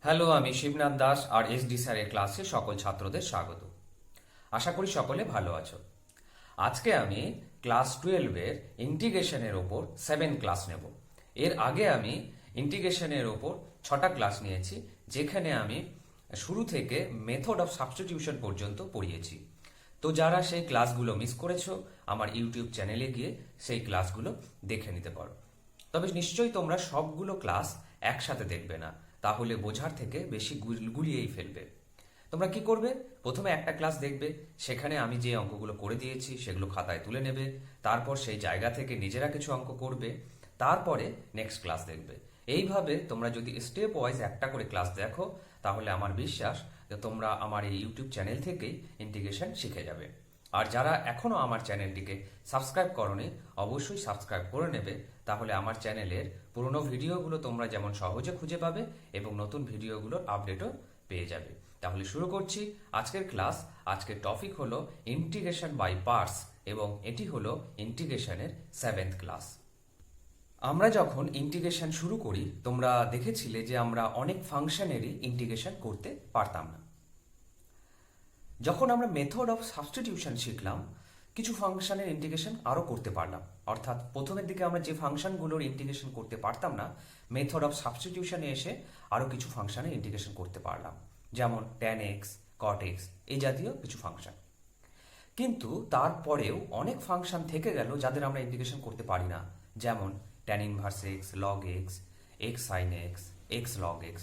Hello, আমি শিবনাথ দাস আর SD স্যারের ক্লাসে সকল ছাত্রদের স্বাগত। আশা করি সকলে ভালো আছো। আজকে আমি ক্লাস 12-এর ইন্টিগ্রেশনের ওপর 7 ক্লাস নেব। এর আগে আমি ইন্টিগ্রেশনের ওপর 6টা ক্লাস নিয়েছি, যেখানে আমি শুরু থেকে মেথড অফ সাবস্টিটিউশন পর্যন্ত পড়িয়েছি। তো যারা সেই ক্লাসগুলো মিস করেছো, আমার ইউটিউব চ্যানেলে গিয়ে সেই ক্লাসগুলো দেখে নিতে পারো। তবে নিশ্চয়ই তোমরা সবগুলো ক্লাস একসাথে দেখবে না, তাহলে বোঝার থেকে বেশি গুলিয়েই ফেলবে। তোমরা কি করবে, প্রথমে একটা ক্লাস দেখবে, সেখানে আমি যে অঙ্কগুলো করে দিয়েছি সেগুলো খাতায় তুলে নেবে, তারপর সেই জায়গা থেকে নিজেরা কিছু অঙ্ক করবে, তারপরে নেক্সট ক্লাস দেখবে। এইভাবে তোমরা যদি স্টেপ ওয়াইজ একটা করে ক্লাস দেখো, তাহলে আমার বিশ্বাস যে তোমরা আমার এই ইউটিউব চ্যানেল থেকেই ইন্টিগ্রেশন শিখে যাবে। আর যারা এখনও আমার চ্যানেলটিকে সাবস্ক্রাইব করোনি, অবশ্যই সাবস্ক্রাইব করে নেবে, তাহলে আমার চ্যানেলের পুরনো ভিডিওগুলো তোমরা যেমন সহজে খুঁজে পাবে এবং নতুন ভিডিওগুলোর আপডেটও পেয়ে যাবে। তাহলে শুরু করছি আজকের ক্লাস। আজকের টপিক হলো ইন্টিগ্রেশন বাই পার্টস এবং এটি হলো ইন্টিগ্রেশনের 7th ক্লাস। আমরা যখন ইন্টিগ্রেশন শুরু করি, তোমরা দেখেছিলে যে আমরা অনেক ফাংশনেরই ইন্টিগ্রেশন করতে পারতাম না। যখন আমরা মেথড অফ সাবস্টিটিউশন শিখলাম, কিছু ফাংশনের ইন্টিগ্রেশন আরও করতে পারলাম। অর্থাৎ প্রথমের দিকে আমরা যে ফাংশনগুলোর ইন্টিগ্রেশন করতে পারতাম না, মেথড অফ সাবস্টিটিউশনে এসে আরও কিছু ফাংশনের ইন্টিগ্রেশন করতে পারলাম, যেমন tan x, cot x, এই জাতীয় কিছু ফাংশন। কিন্তু তারপরেও অনেক ফাংশন থেকে গেল যাদের আমরা ইন্টিগ্রেশন করতে পারি না, যেমন tan inverse x, log x, x sin x, x log x,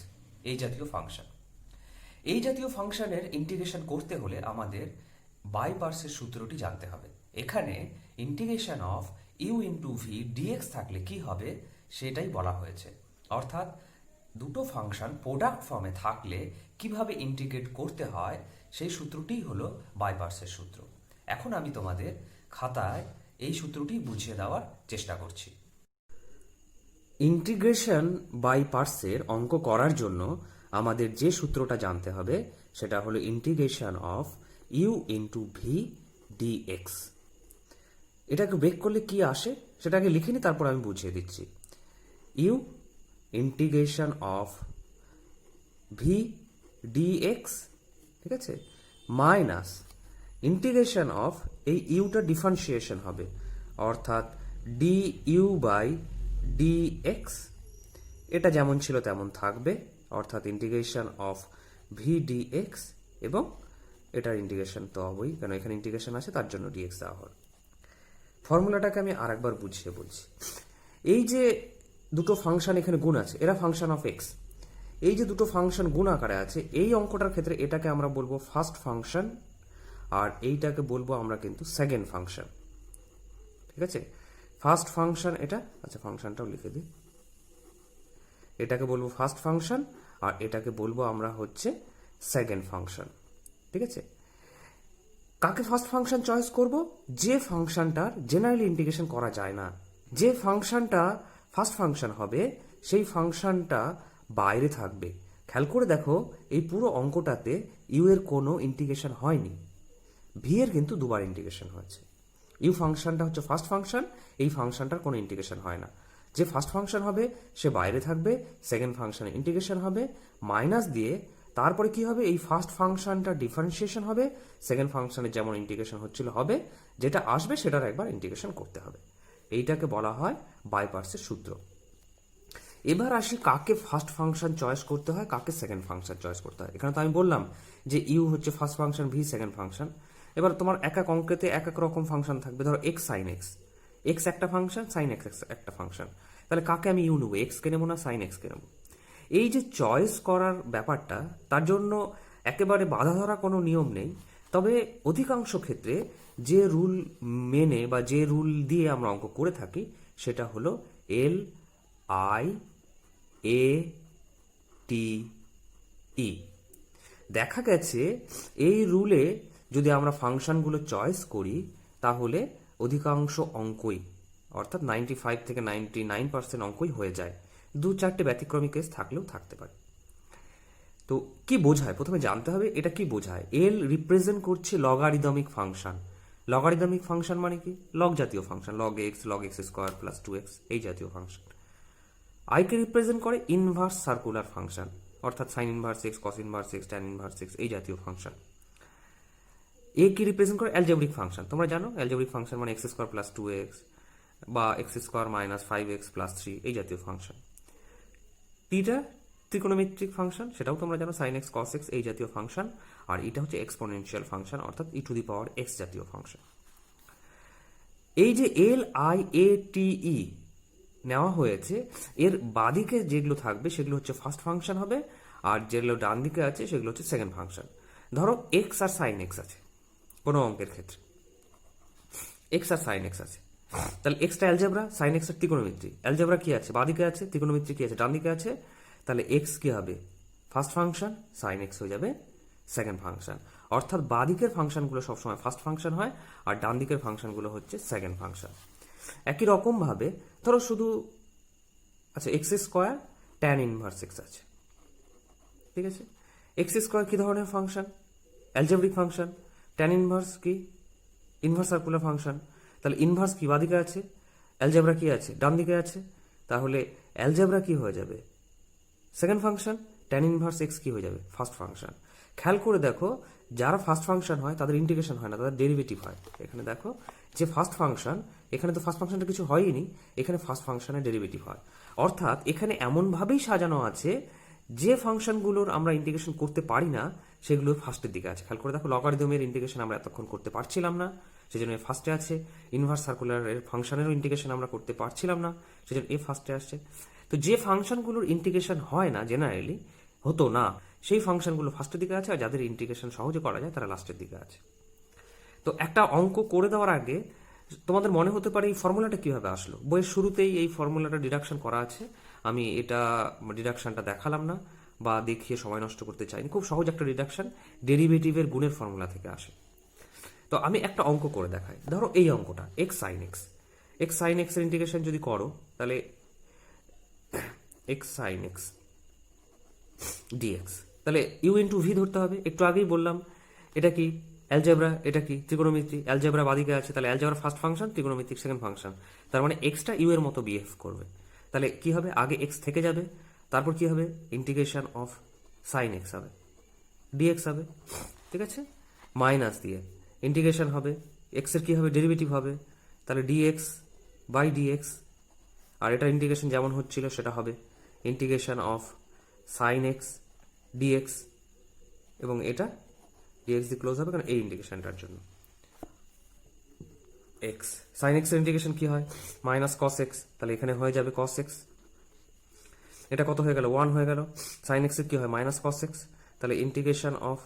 এই জাতীয় ফাংশন। এই জাতীয় ফাংশনের ইন্টিগ্রেশন করতে হলে আমাদের বাই পার্টসের সূত্রটি জানতে হবে। এখানে integration of u into v dx থাকলে কি হবে সেটাই বলা হয়েছে। অর্থাৎ দুটো ফাংশন প্রোডাক্ট ফর্মে থাকলে কিভাবে ইন্টিগ্রেট করতে হয় সেই সূত্রটিই হলো বাই পার্টসের সূত্র। এখন আমি তোমাদের খাতায় এই সূত্রটি বুঝিয়ে দেওয়ার চেষ্টা করছি। ইন্টিগ্রেশন বাই পার্টসের অঙ্ক করার জন্য আমাদের যে সূত্রটা জানতে হবে সেটা হলো integration of u into v dx. এটাকে ব্রেক করলে কি আসে সেটাকে লিখে নি, তারপর আমি বুঝিয়ে দিচ্ছি। U integration of v dx, ঠিক আছে, মাইনাস ইন্টিগ্রেশন অফ এই ইউটা ডিফারেন্সিয়েশন হবে, অর্থাৎ ডি ইউ বাই ডিএক্স। এটা যেমন ছিল তেমন থাকবে, অর্থাৎ ইন্টিগ্রেশন অফ ভি ডিএক্স, এবং এটার ইন্টিগ্রেশন তো হবেই, কেন এখানে ইন্টিগ্রেশন আছে তার জন্য ডিএক্স দেওয়া হয়। ফর্মুলাটাকে আমি আরেকবার বুঝিয়ে বলছি। এই যে দুটো ফাংশন এখানে গুণ আছে, এরা ফাংশন অফ এক্স। এই যে দুটো ফাংশন গুণ আকারে আছে, এই অঙ্কটার ক্ষেত্রে এটাকে আমরা বলবো ফার্স্ট ফাংশন, আর এইটাকে বলবো আমরা কিন্তু সেকেন্ড ফাংশন। ঠিক আছে, ফার্স্ট ফাংশন এটা, আচ্ছা ফাংশনটাও লিখে দিই। এটাকে বলবো ফার্স্ট ফাংশন আর এটাকে বলবো আমরা হচ্ছে সেকেন্ড ফাংশন। ঠিক আছে, কাকে ফার্স্ট ফাংশন চয়েস করব? যে ফাংশনটার জেনারেলি ইন্টিগ্রেশন করা যায় না। যে ফাংশনটা ফার্স্ট ফাংশন হবে সেই ফাংশনটা বাইরে থাকবে। খেয়াল করে দেখো, এই পুরো অঙ্কটাতে ইউ এর কোনো ইন্টিগ্রেশন হয়নি, ভি এর কিন্তু দুবার ইন্টিগ্রেশন হয়েছে। ইউ ফাংশনটা হচ্ছে ফার্স্ট ফাংশন, এই ফাংশনটার কোনো ইন্টিগ্রেশন হয় না। যে ফার্স্ট ফাংশন হবে সে বাইরে থাকবে, সেকেন্ড ফাংশনে ইন্টিগ্রেশন হবে, মাইনাস দিয়ে তারপরে কি হবে, এই ফার্স্ট ফাংশনটা ডিফারেন্সিয়েশন হবে, সেকেন্ড ফাংশনের যেমন ইন্টিগ্রেশন হচ্ছিল হবে, যেটা আসবে সেটার একবার ইন্টিগ্রেশন করতে হবে। এইটাকে বলা হয় বাই পার্টসের সূত্র। এবার আসি কাকে ফার্স্ট ফাংশন চয়েস করতে হয়, কাকে সেকেন্ড ফাংশন চয়েস করতে হয়। এখানে তো আমি বললাম যে ইউ হচ্ছে first function, V second function. এবার তোমার এক এক অঙ্কেতে এক এক রকম ফাংশন থাকবে। ধরো এক্স সাইন এক্স, এক্স একটা ফাংশন, সাইন এক্স একটা ফাংশন। তাহলে কাকে আমি ইউ নেবো, এক্স কে নেবো না সাইন এক্স কে নেবো? এই যে চয়েস করার ব্যাপারটা, তার জন্য একেবারে বাধা ধরা কোনো নিয়ম নেই। তবে অধিকাংশ ক্ষেত্রে যে রুল মেনে বা যে রুল দিয়ে আমরা অঙ্ক করে থাকি সেটা হলো এল আই এ টি ই। দেখা গেছে এই রুলে যদি আমরা ফাংশনগুলো চয়েস করি তাহলে অধিকাংশ অঙ্কই, অর্থাৎ 95 থেকে 99% অঙ্কই হয়ে যায়। দু চারটে ব্যতিক্রমী কেস থাকলেও থাকতে পারে। তো কি বোঝায় প্রথমে জানতে হবে, এটা কি বোঝায়। এল রিপ্রেজেন্ট করছে লগারিদমিক ফাংশন। লগারিদমিক ফাংশন মানে কি? লগ জাতীয় function, log x square plus 2x, এই জাতীয় ফাংশন। আই কে রিপ্রেজেন্ট করে ইনভার্স সার্কুলার ফাংশন। অর্থাৎ sign inverse x, cos inverse x, tan inverse x, এই জাতীয় ফাংশন। এ কি রিপ্রেজেন্ট করে? Algebraic function. তোমরা জানো অ্যালজেব্রিক ফাংশন মানে এক্স স্কোয়ার প্লাস 2x বা x square minus 5x plus 3, এই জাতীয় ফাংশন। টিটা ত্রিকোণমিতিক ফাংশন, সেটাও তোমরা জানো, সাইন এক্স, কস এক্স, এই জাতীয় ফাংশন। আর এটা হচ্ছে এক্সপোনেনশিয়াল ফাংশন, অর্থাৎ ই টু দি পাওয়ার এক্স জাতীয় ফাংশন। এই যে LIATE নেওয়া হয়েছে, এর বাদিকে যেগুলো থাকবে সেগুলো হচ্ছে ফার্স্ট ফাংশন হবে, আর যেগুলো ডান দিকে আছে সেগুলো হচ্ছে সেকেন্ড ফাংশন। ধরো এক্স আর সাইন এক্স আছে কোনো অঙ্কের ক্ষেত্রে, এক্স আর সাইন এক্স আছে, তাহলে এক্সটা অ্যালজেব্রা, সাইন এক্স এর ত্রিকোণমিতি। অ্যালজেব্রা কি আছে? বাদিকে আছে। ত্রিকোণমিতি কি আছে? ডান দিকে আছে। তাহলে এক্স কি হবে? ফার্স্ট ফাংশন, সাইন এক্স হয়ে যাবে সেকেন্ড ফাংশন। অর্থাৎ বাদিকের ফাংশনগুলো সবসময় ফার্স্ট ফাংশন হয়, আর ডান দিকের ফাংশনগুলো হচ্ছে সেকেন্ড ফাংশন। একই রকমভাবে ধরো শুধু আচ্ছা x square tan inverse x আছে, ঠিক আছে। এক্স স্কোয়ার কি ধরনের function? Algebraic function. Tan inverse কি? Inverse circular function. তাহলে ইনভার্স কি বাদিকে আছে, অ্যালজেব্রা কি আছে ডান দিকে আছে, তাহলে অ্যালজেব্রা কি হয়ে যাবে? Second function. Tan inverse x কি হয়ে যাবে? First function. খেয়াল করে দেখো, যারা ফার্স্ট ফাংশন হয় তাদের ইন্টিগ্রেশন হয় না, তাদের ডেরিভেটিভ হয়। এখানে দেখো যে ফার্স্ট ফাংশন, এখানে তো ফার্স্ট ফাংশনটা কিছু হয়নি, এখানে ফার্স্ট ফাংশনের ডেরিভেটিভ হয়। অর্থাৎ এখানে এমনভাবেই সাজানো আছে যে ফাংশনগুলোর আমরা ইন্টিগ্রেশন করতে পারি না সেগুলো ফার্স্টের দিকে আছে। খেয়াল করে দেখো, লগারিদমের ইন্টিগ্রেশন আমরা এতক্ষণ করতে পারছিলাম না, সেজন্য এ ফার্স্টে আছে। ইনভার্স সার্কুলারের ফাংশনেরও ইন্টিগ্রেশন আমরা করতে পারছিলাম না, সেজন্য এ ফার্স্টে আসছে। তো যে ফাংশনগুলোর ইন্টিগ্রেশন হয় না, জেনারেলি হতো না, সেই ফাংশনগুলো ফার্স্টের দিকে আছে, আর যাদের ইন্টিগ্রেশন সহজে করা যায় তারা লাস্টের দিকে আছে। তো একটা অঙ্ক করে দেওয়ার আগে তোমাদের মনে হতে পারে এই ফর্মুলাটা কিভাবে আসলো। বইয়ের শুরুতেই এই ফর্মুলাটা ডিডাকশন করা আছে, আমি এটা ডিডাকশনটা দেখালাম না বা দেখিয়ে সময় নষ্ট করতে চাইনি। খুব সহজ একটা ডিডাকশন, ডেরিভেটিভের গুণের ফর্মুলা থেকে আসে। তো আমি একটা অঙ্ক করে দেখাই। ধরো এই অঙ্কটা x sine x, x sine x এর ইন্টিগ্রেশন যদি করো, তাহলে এক্স সাইন এক্স ডিএক্স, তাহলে ইউ ইন্টু ভি ধরতে হবে। একটু আগেই বললাম এটা কি অ্যালজেব্রা, এটা কি ত্রিকোণমিতি। অ্যালজেব্রা বাদিকে আছে, তাহলে অ্যালজেব্রা ফার্স্ট ফাংশন, ত্রিকোণমিতিক সেকেন্ড ফাংশন। তার মানে এক্সটা ইউ এর মতো বিহেভ করবে। তাহলে কি হবে? আগে এক্স থেকে যাবে, তারপর কি হবে? ইন্টিগ্রেশন অফ সাইন এক্স হবে, ডিএক্স হবে, ঠিক আছে। মাইনাস দিয়ে ইন্টিগ্রেশন হবে, এক্স এর কি হবে? ডেরিভেটিভ হবে, তাহলে ডিএক্স বাই ডিএক্স। আর এটা ইন্টিগ্রেশন যেমন হচ্ছিল সেটা হবে integration of sine x dx, এবং এটা ডিএক্স দিয়ে ক্লোজ হবে, কারণ এই ইন্টিগ্রেশনটার জন্য এক্স সাইন এক্স এর ইন্টিগ্রেশন কি হয়? মাইনাস কস এক্স, তাহলে এখানে হয়ে যাবে কস এক্স। এটা কত হয়ে গেল? 1 হয়ে গেল। সাইন এক্স এর কি হয়? মাইনাস কস এক্স, তাহলে ইন্টিগ্রেশন অফ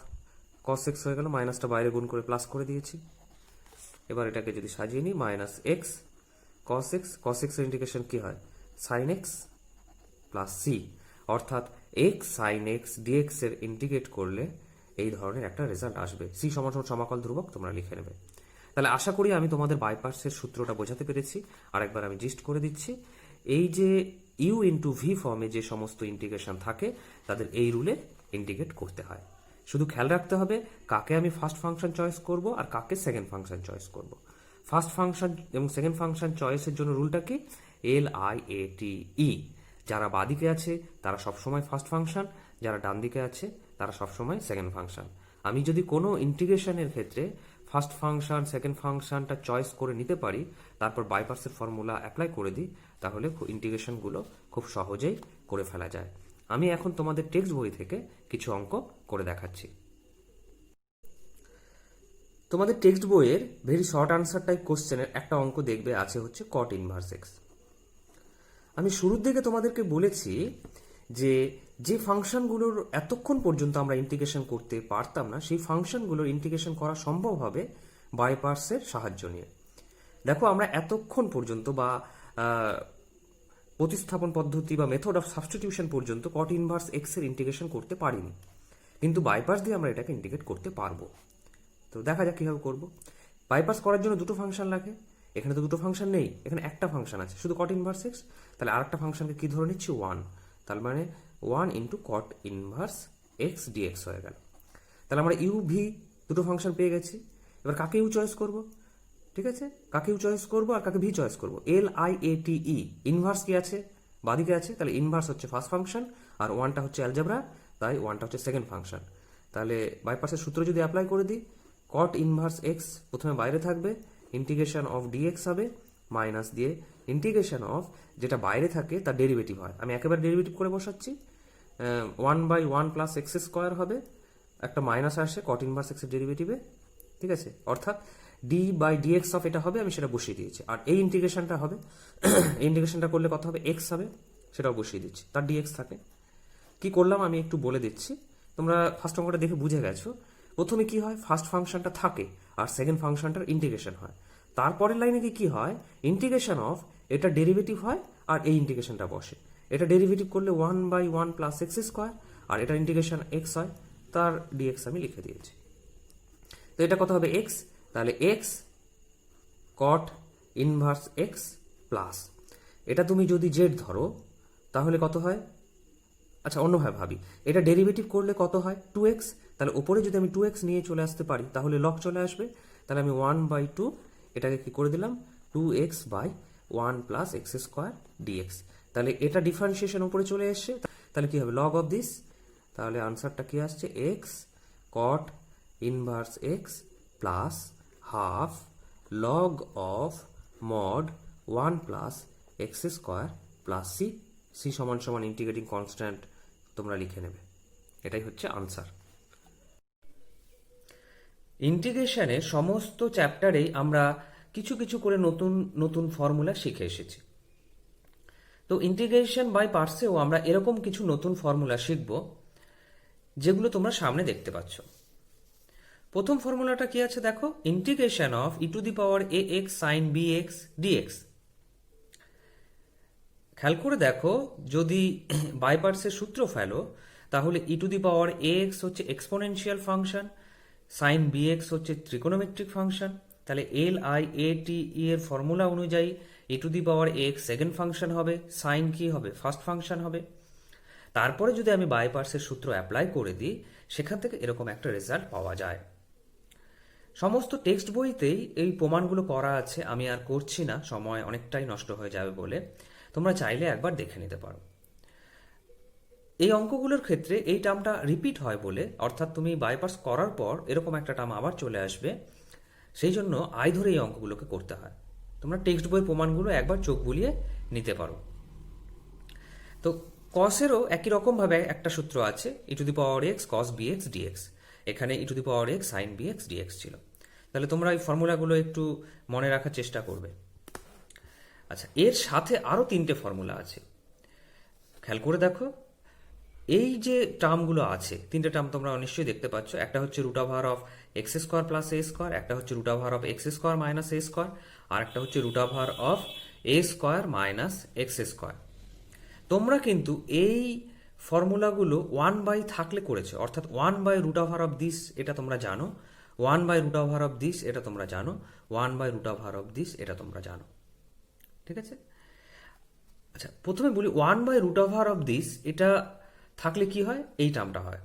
কস এক্স হয়ে গেল, মাইনাসটা বাইরে গুণ করে প্লাস করে দিয়েছি। এবার এটাকে যদি সাজিয়ে নিই, minus x cos x, cos x এর ইন্টিগ্রেশন কি হয়? সাইন এক্স প্লাস সি, অর্থাৎ এক্স সাইন এক্স ডিএক্স এর ইন্টিগ্রেট করলে এই ধরনের একটা রেজাল্ট আসবে। সি সমান সমাকল ধ্রুবক তোমরা লিখে নেবে। তাহলে আশা করি আমি তোমাদের বাইপার্সের সূত্রটা বোঝাতে পেরেছি। আরেকবার আমি জিস্ট করে দিচ্ছি, এই যে ইউ ইন্টু ভি ফর্মে যে সমস্ত ইন্টিগ্রেশন থাকে তাদের এই রুলে ইন্টিগ্রেট করতে হয়। শুধু খেয়াল রাখতে হবে কাকে আমি ফার্স্ট ফাংশন চয়েস করব আর কাকে সেকেন্ড ফাংশন চয়েস করব। ফার্স্ট ফাংশন এবং সেকেন্ড ফাংশন চয়েসের জন্য রুলটা কি? LIATE। যারা বাদিকে আছে তারা সবসময় ফার্স্ট ফাংশন, যারা ডান দিকে আছে তারা সবসময় সেকেন্ড ফাংশন। আমি যদি কোনো ইন্টিগ্রেশনের ক্ষেত্রে ফার্স্ট ফাংশন সেকেন্ড ফাংশনটা চয়েস করে নিতে পারি, তারপর বাইপার্সের ফর্মুলা অ্যাপ্লাই করে দিই, তাহলে ইন্টিগ্রেশনগুলো খুব সহজেই করে ফেলা যায়। আমি এখন তোমাদের টেক্সট বই থেকে কিছু অঙ্ক করে দেখাচ্ছি। তোমাদের টেক্সট বইয়ের ভেরি শর্ট আনসার টাইপ কোশ্চেনের একটা অঙ্ক দেখবে আছে হচ্ছে কট ইনভার্স এক্স। আমি শুরুর দিকে তোমাদেরকে বলেছি যে যে ফাংশনগুলোর এতক্ষণ পর্যন্ত আমরা ইন্টিগ্রেশন করতে পারতাম না, সেই ফাংশনগুলোর ইন্টিগ্রেশন করা সম্ভব হবে বাইপার্সের সাহায্য নিয়ে। দেখো আমরা এতক্ষণ পর্যন্ত বা প্রতিস্থাপন পদ্ধতি বা মেথড অফ সাবস্টিটিউশন পর্যন্ত কট ইনভার্স এক্স এর ইন্টিগ্রেশন করতে পারিনি, কিন্তু বাইপার্স দিয়ে আমরা এটাকে ইন্টিগ্রেট করতে পারবো। তো দেখা যাক কীভাবে করবো। বাইপার্স করার জন্য দুটো ফাংশন লাগে, এখানে তো দুটো ফাংশন নেই, এখানে একটা ফাংশন আছে শুধু কট ইনভার্স এক্স। তাহলে আরেকটা ফাংশনকে কি ধরে নিচ্ছি? 1। তার মানে 1 into cot inverse x dx হয়ে গেল। তাহলে আমরা ইউ ভি দুটো ফাংশন পেয়ে গেছি। এবার কাকে ইউ চয়েস করব? ঠিক আছে, কাকে ইউ চয়েস করবো আর কাকে ভি চয়েস করবো? LIATE। ইনভার্স কি আছে? বাদিকে আছে, তাহলে ইনভার্স হচ্ছে ফার্স্ট ফাংশন আর 1টা হচ্ছে অ্যালজেব্রা, তাই 1টা হচ্ছে সেকেন্ড ফাংশন। তাহলে বাই পার্টসের সূত্র যদি অ্যাপ্লাই করে দিই, কট ইনভার্স এক্স প্রথমে বাইরে থাকবে, ইন্টিগ্রেশন অফ ডিএক্স হবে, মাইনাস দিয়ে ইন্টিগ্রেশন অফ যেটা বাইরে থাকে তার ডেরিভেটিভ হয়, আমি একেবারে ডেরিভেটিভ করে বসাচ্ছি, 1/1 প্লাস এক্স স্কোয়ার হবে, একটা মাইনাস আসে কট ইনভার্স এক্সের ডেরিভেটিভে, ঠিক আছে, অর্থাৎ ডি বাই ডিএক্স অফ এটা হবে, আমি সেটা বসিয়ে দিয়েছি। আর এই ইন্টিগ্রেশনটা হবে, এই ইন্টিগ্রেশনটা করলে কত হবে, এক্স হবে, সেটাও বসিয়ে দিচ্ছি, তার ডিএক্স থাকে। কি করলাম আমি একটু বলে দিচ্ছি, তোমরা ফার্স্ট অঙ্কটা দেখে বুঝে গেছো। প্রথমে কি হয়, ফার্স্ট ফাংশনটা থাকে আর সেকেন্ড ফাংশনটার ইন্টিগ্রেশন হয়। তারপরের লাইনে কি হয়, ইন্টিগ্রেশন অফ এটা ডেরিভেটিভ হয় আর এই ইন্টিগ্রেশনটা বসে। এটা ডেরিভেটিভ করলে 1/1 প্লাস এক্স স্কোয়ার, আর এটা ইন্টিগ্রেশন এক্স হয়, তার ডিএক্স আমি লিখে দিয়েছি। তো এটা কত হবে, এক্স, তাহলে x cot inverse x plus, এটা তুমি যদি জেড ধরো তাহলে কত হয়, আচ্ছা অন্যভাবে ভাবি, এটা ডেরিভেটিভ করলে কত হয়, 2x, তাহলে উপরে যদি আমি 2x নিয়ে চলে আসতে পারি তাহলে লগ চলে আসবে, তাহলে আমি 1/2 এটাকে কি করে দিলাম, 2x/1 plus x square dx, তাহলে এটা ডিফারেন্সিয়েশন উপরে চলে এসছে, তাহলে কি হবে, লগ অফ দিস, তাহলে আনসারটা কি আসছে, x cot inverse x plus half log of mod 1 plus x square plus c, c সমান সমান ইন্টিগ্রেটিং কনস্ট্যান্ট তোমরা লিখে নেবে, এটাই হচ্ছে আনসার। ইন্টিগ্রেশনে সমস্ত চ্যাপ্টারেই আমরা কিছু কিছু করে নতুন নতুন ফর্মুলা শিখে এসেছি। তো ইন্টিগ্রেশন বাই পার্টসেও আমরা এরকম কিছু নতুন ফর্মুলা শিখব, যেগুলো তোমরা সামনে দেখতে পাচ্ছ। প্রথম ফর্মুলাটা কি আছে দেখো, integration of e to the power a x sine b x dx. খেয়াল করে দেখো, যদি বাই পার্টসের সূত্র ফেলো তাহলে e to the power a x হচ্ছে exponential function, sine b x হচ্ছে ত্রিকোণমিত্রিক ফাংশন, তাহলে এল আই এ টি ই এর ফর্মুলা অনুযায়ী e to the power a x second function হবে, সাইন কি হবে, ফার্স্ট ফাংশন হবে। তারপরে যদি আমি বাই পার্টসের সূত্র অ্যাপ্লাই করে দিই, সেখান থেকে এরকম একটা রেজাল্ট পাওয়া যায়। সমস্ত টেক্সট বইতেই এই প্রমাণগুলো করা আছে, আমি আর করছি না, সময় অনেকটাই নষ্ট হয়ে যাবে বলে, তোমরা চাইলে একবার দেখে নিতে পারো। এই অঙ্কগুলোর ক্ষেত্রে এই টার্মটা রিপিট হয় বলে, অর্থাৎ তুমি বাইপাস করার পর এরকম একটা টার্ম আবার চলে আসবে, সেই জন্য আয় ধরে এই অঙ্কগুলোকে করতে হয়। তোমরা টেক্সট বই প্রমাণগুলো একবার চোখ বুলিয়ে নিতে পারো। তো কসেরও একই রকমভাবে একটা সূত্র আছে, e to the power x cos b x dx, এখানে e to the power x sine b x dx ছিল। তাহলে তোমরা এই ফর্মুলাগুলো একটু মনে রাখার চেষ্টা করবে। আচ্ছা, এর সাথে আরও 3টে ফর্মুলা আছে, খেয়াল করে দেখো। এই যে টার্মগুলো আছে, 3টে টার্ম তোমরা নিশ্চয়ই দেখতে পাচ্ছ, একটা হচ্ছে root over of x square plus a square, একটা হচ্ছে root over of x square minus a square, আর একটা হচ্ছে root over of a square minus x square. তোমরা কিন্তু এই ফর্মুলাগুলো 1/, থাকলে করেছো, অর্থাৎ 1/রুট ওভার অফ দিস এটা তোমরা জানো, 1/রুট ওভার অফ দিস এটা তোমরা জানো, 1/রুট ওভার অফ দিস এটা তোমরা জানো, ঠিক আছে। আচ্ছা, প্রথমে বলি 1/রুট ওভার অফ দিস এটা থাকলে কি হয়, এই টার্মটা হয়।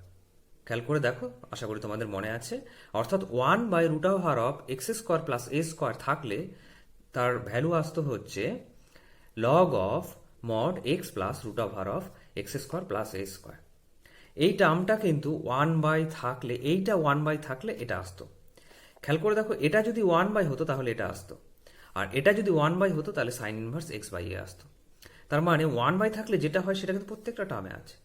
খেয়াল করে দেখো, আশা করি তোমাদের মনে আছে, অর্থাৎ 1/রুট over of x square plus a square থাকলে তার ভ্যালু আসতে হচ্ছে log of mod x plus root over of x square plus a square. এই টার্মটা কিন্তু 1/, থাকলে এইটা 1/, থাকলে এটা আসতো। খেয়াল করে দেখো, এটা যদি 1/, হতো তাহলে এটা আসতো, আর এটা যদি 1/, হতো তাহলে সাইন ইনভার্স এক্স বাই এ আসতো। তার মানে 1/, থাকলে যেটা হয় সেটা কিন্তু প্রত্যেকটা টার্মে আছে।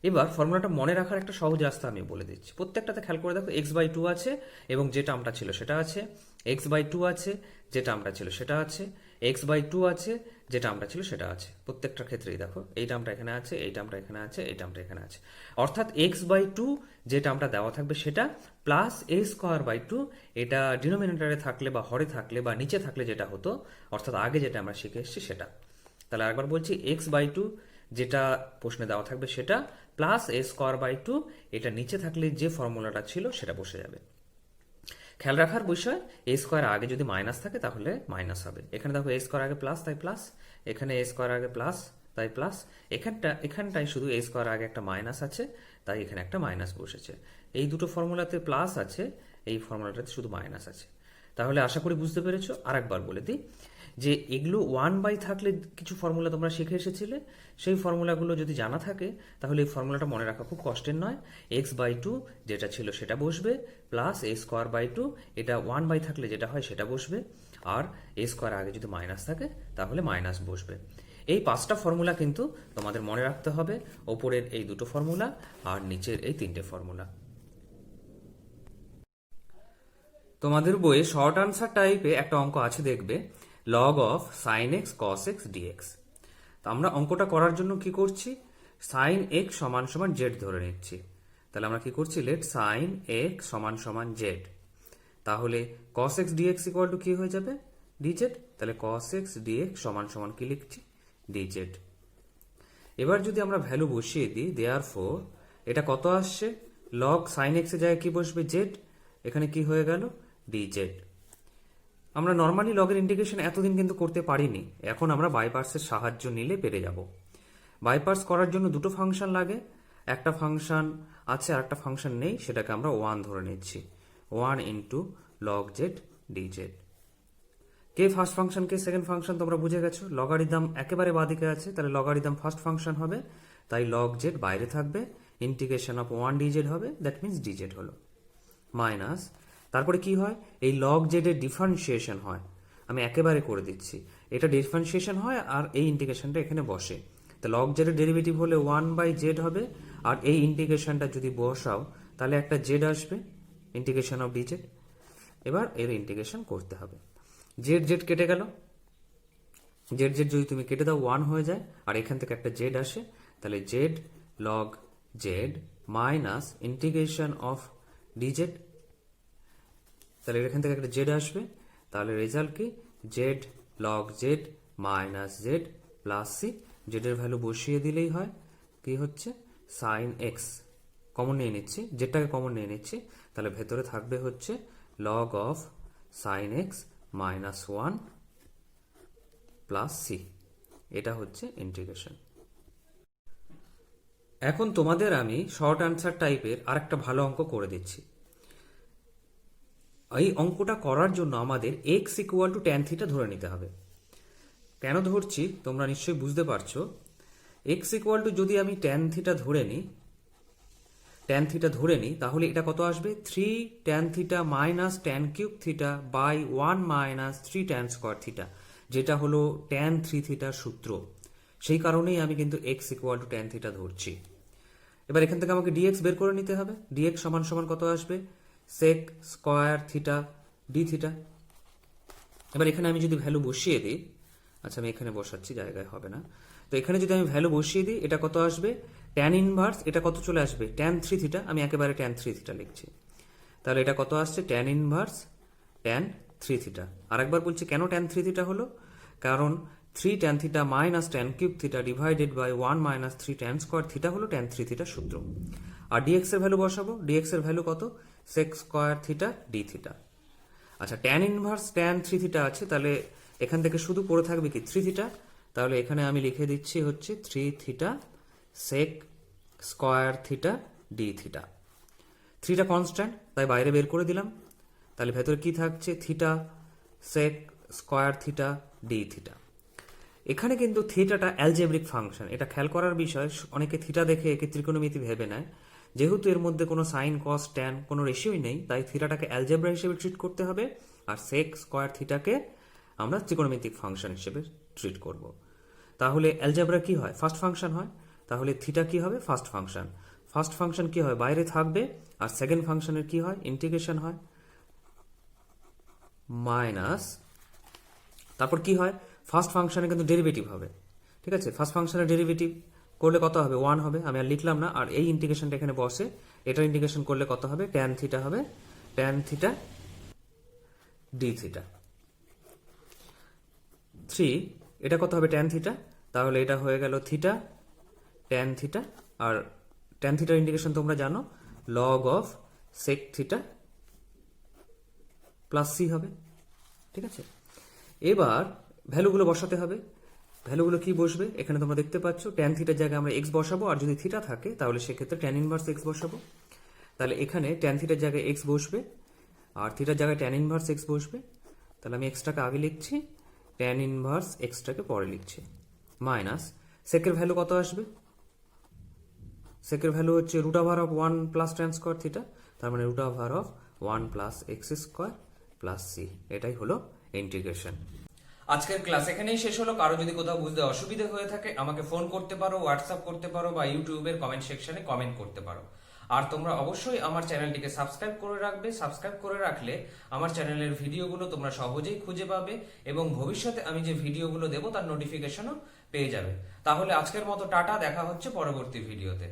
এবার ফর্মুলাটা মনে রাখার একটা সহজ রাস্তা আমি বলে দিচ্ছি। প্রত্যেকটাতে খেয়াল করে দেখো, x/2 আছে এবং যে টার্মটা ছিল সেটা আছে, x/2 আছে যে টার্মটা ছিল সেটা আছে, x/2 আছে যে টার্মটা ছিল সেটা আছে। প্রত্যেকটার ক্ষেত্রেই দেখো, এই টার্মটা এখানে আছে, এই টার্মটা এখানে আছে, এই টার্মটা এখানে আছে। অর্থাৎ x/2 যে টার্মটা দেওয়া থাকবে সেটা, প্লাস a²/2 এটা ডিনোমিনেটরে থাকলে বা হরে থাকলে বা নিচে থাকলে যেটা হতো, অর্থাৎ আগে যেটা আমরা শিখে এসেছি সেটা। তাহলে আরেকবার বলছি, x/2 যেটা প্রশ্নে দেওয়া থাকবে সেটা, প্লাস a²/2 এটা নিচে থাকলে যে ফর্মুলাটা ছিল সেটা বসে যাবে। খেয়াল রাখার বিষয়, এ স্কোয়ার আগে যদি মাইনাস থাকে তাহলে মাইনাস হবে। এখানে দেখো, এ স্কোয়ার আগে প্লাস তাই প্লাস, এখানে এ স্কোয়ার আগে প্লাস তাই প্লাস, এখানটায় শুধু এ স্কোয়ার আগে একটা মাইনাস আছে তাই এখানে একটা মাইনাস বসেছে। এই দুটো ফর্মুলাতে প্লাস আছে, এই ফর্মুলাটাতে শুধু মাইনাস আছে। তাহলে আশা করি বুঝতে পেরেছো। আরেকবার বলে দিই যে এগুলো 1/, থাকলে কিছু ফর্মুলা তোমরা শিখে এসেছিলে, সেই ফর্মুলাগুলো যদি জানা থাকে তাহলে এই ফর্মুলাটা মনে রাখা খুব কষ্টের নয়। x/2 যেটা ছিল সেটা বসবে, প্লাস a²/2, এটা 1/, থাকলে যেটা হয় সেটা বসবে, আর a² আগে যদি মাইনাস থাকে তাহলে মাইনাস বসবে। এই 5টা ফর্মুলা কিন্তু তোমাদের মনে রাখতে হবে, ওপরের এই 2টো ফর্মুলা আর নিচের এই 3টে ফর্মুলা। তোমাদের বইয়ে শর্ট আনসার টাইপে একটা অঙ্ক আছে, দেখবে log of sine x cos x dx. তো আমরা অঙ্কটা করার জন্য কি করছি, সাইন এক্স সমান সমান জেড ধরে নিচ্ছি। তাহলে আমরা কি করছি, লেট সাইন এক্স সমান সমান জেড। তাহলে কস এক্স ডিএক্স ইকুয়াল টু কি হয়ে যাবে, ডিজেড। তাহলে কস এক্স ডিএক্স সমান সমান কি লিখছি, ডিজেড। এবার যদি আমরা ভ্যালু বসিয়ে দিই, দেয়ারফর এটা কত আসছে, লগ সাইন এক্স এর জায়গায় কি বসবে, জেড, এখানে কি হয়ে গেল, ডিজেড। আমরা নর্মালি লগের ইন্টিগ্রেশন এতদিন কিন্তু করতে পারিনি, এখন আমরা বাই পার্টসের সাহায্য নিলে পেরে যাব। বাই পার্টস করার জন্য 2টো ফাংশন লাগে, একটা ফাংশন আছে আর একটা ফাংশন নেই, সেটাকে আমরা 1 ধরে নিচ্ছি। 1 ইন্টু লগ জেড ডিজেড। কে ফার্স্ট ফাংশন কে সেকেন্ড ফাংশন তোমরা বুঝে গেছো। লগারিদম একেবারে বাদিকে আছে, তাহলে লগারিদম ফার্স্ট ফাংশন হবে, তাই লগ জেড বাইরে থাকবে, ইন্টিগ্রেশন অফ 1 ডিজেড হবে, দ্যাট মিনস ডিজেড হলো, মাইনাস তারপরে কি হয়, এই লগ জেড এর ডিফারেন্সিয়েশন হয়। আমি একেবারে করে দিচ্ছি, এটা ডিফারেন্সিয়েশন হয় আর এই ইন্টিগ্রেশনটা এখানে বসে। তো লগ জেড এর ডেরিভেটিভ হলে 1/z হবে, আর এই ইন্টিগ্রেশনটা যদি বসাও তাহলে একটা জেড আসবে, ইন্টিগ্রেশন অফ ডিজেড। এবার এর ইন্টিগ্রেশন করতে হবে, জেড জেড কেটে গেল, জেড জেড যদি তুমি কেটে দাও 1 হয়ে যায়, আর এখান থেকে একটা জেড আসে, তাহলে Z log Z minus integration of d Z. তাহলে এখান থেকে একটা জেড আসবে, তাহলে রেজাল্ট কি, Z log Z minus Z plus C. জেডের ভ্যালু বসিয়ে দিলেই হয়, কি হচ্ছে, সাইন এক্স কমন নিয়ে নিচ্ছি, জেডটাকে কমন নিয়ে নিচ্ছি, তাহলে ভেতরে থাকবে হচ্ছে log of sine x minus 1 plus c. এটা হচ্ছে ইন্টিগ্রেশন। এখন তোমাদের আমি শর্ট আনসার টাইপের আরেকটা ভালো অঙ্ক করে দিচ্ছি। এই অঙ্কটা করার জন্য আমাদের x equal to tan theta ধরে নিতে হবে। কেন ধরছি তোমরা নিশ্চয়ই বুঝতে পারছো। এক্স ইকুয়াল টু যদি আমি ট্যান থিটা ধরে নিই, তাহলে এটা কত আসবে, 3 tan theta minus tan cube theta by 1 minus 3 tan square theta, যেটা হলো ট্যান 3 থিটার সূত্র। সেই কারণেই আমি কিন্তু x equal to tan theta ধরছি। এবার এখান থেকে আমাকে ডিএক্স বের করে নিতে হবে। ডিএক্স সমান সমান কত আসবে, sec square theta d theta. এবার এখানে আমি যদি ভ্যালু বসিয়ে দিই, আচ্ছা আমি এখানে বসাচ্ছি, জায়গায় হবে না, তো এখানে যদি আমি ভ্যালু বসিয়ে দিই, এটা কত আসবে, ট্যান ইনভার্স, এটা কত চলে আসবে, ট্যান 3 থিটা, আমি একেবারে ট্যান 3 থিটা লিখছি। তাহলে এটা কত আসছে, ট্যান ইনভার্স ট্যান 3 থিটা। আরেকবার বলছি কেন ট্যান 3 থিটা হলো, কারণ 3 tan theta minus tan cube theta divided by 1 minus 3 tan square theta হলো ট্যান 3 থিটার সূত্র। আর ডিএক্স এর ভ্যালু বসাবো, ডিএক্স এর ভ্যালু কত, sec square theta d theta. আচ্ছা ট্যান ইনভার্স ট্যান 3 থিটা আছে, তাহলে এখান থেকে শুধু পড়ে থাকবে কি 3 থিটা, তাহলে এখানে আমি লিখে দিচ্ছি হচ্ছে 3 theta sec square theta d theta. 3টা কনস্ট্যান্ট, তাই বাইরে বের করে দিলাম। তাহলে ভেতরে কি থাকছে, theta sec square theta d theta. এখানে কিন্তু থিটাটা অ্যালজেব্রিক ফাংশন, এটা খেয়াল করার বিষয়। অনেকে থিটা দেখে একে ত্রিকোণমিতি ভেবে নেয়, যেহেতু এর মধ্যে কোনো সাইন কস ট্যান কোনো রেশিওই নেই, তাই থিটাটাকে অ্যালজেব্রা হিসেবে ট্রিট করতে হবে, আর সেক স্কোয়ার থিটাকে আমরা ত্রিকোণমিতিক ফাংশন হিসেবে ট্রিট করব। তাহলে অ্যালজেব্রা কি হয়, ফার্স্ট ফাংশন হয়, তাহলে থিটা কি হবে, ফার্স্ট ফাংশন। ফার্স্ট ফাংশন কি হয়, বাইরে থাকবে, আর সেকেন্ড ফাংশনের কি হয়, ইন্টিগ্রেশন হয়, মাইনাস তারপর কি হয়, ফার্স্ট ফাংশনে কিন্তু ডেরিভেটিভ হবে, ঠিক আছে। ফার্স্ট ফাংশনের ডেরিভেটিভ করলে কত হবে, 1 হবে, আমি আর লিখলাম না। আর এই ইন্টিগ্রেশনটা এখানে বসে, এটা ইন্টিগ্রেশন করলে কত হবে, ট্যান থিটা হবে, ট্যান থিটা ডি থিটা। 3 এটা কত হবে, ট্যান থিটা, তাহলে এটা হয়ে গেল থিটা ট্যান থিটা, আর ট্যান থিটার ইন্টিগ্রেশন তোমরা জানো, log of sec theta plus c হবে, ঠিক আছে। এবার ভ্যালুগুলো বসাতে হবে। ভ্যালুগুলো কি বসবে, এখানে তোমরা দেখতে পাচ্ছ, ট্যান থিটার জায়গায় আমরা এক্স বসাবো, আর যদি থিটা থাকে তাহলে সেক্ষেত্রে ট্যান ইনভার্স এক্স বসাবো। তাহলে এখানে ট্যান থিটার জায়গায় এক্স বসবে, আর থিটার জায়গায় ট্যান ইনভার্স এক্স বসবে, তাহলে আমি এক্সটাকে আগে লিখছি, ট্যান ইনভার্স এক্সটাকে পরে লিখছি, মাইনাস সেকের ভ্যালু কত আসবে, সেকের ভ্যালু হচ্ছে root over of 1 plus tan square theta, তার মানে root over of 1 plus x square plus c, এটাই হলো ইন্টিগ্রেশন। আজকের ক্লাস এখানেই শেষ হলো। কারো যদি কোথাও বুঝতে অসুবিধা হয়ে থাকে আমাকে ফোন করতে পারো, হোয়াটসঅ্যাপ করতে পারো, বা ইউটিউবের কমেন্ট সেকশনে কমেন্ট করতে পারো। আর তোমরা অবশ্যই আমার চ্যানেলটিকে সাবস্ক্রাইব করে রাখবে। সাবস্ক্রাইব করে রাখলে আমার চ্যানেলের ভিডিওগুলো তোমরা সহজেই খুঁজে পাবে এবং ভবিষ্যতে আমি যে ভিডিওগুলো দেবো তার নোটিফিকেশনও পেয়ে যাবে। তাহলে আজকের মতো টাটা, দেখা হচ্ছে পরবর্তী ভিডিওতে।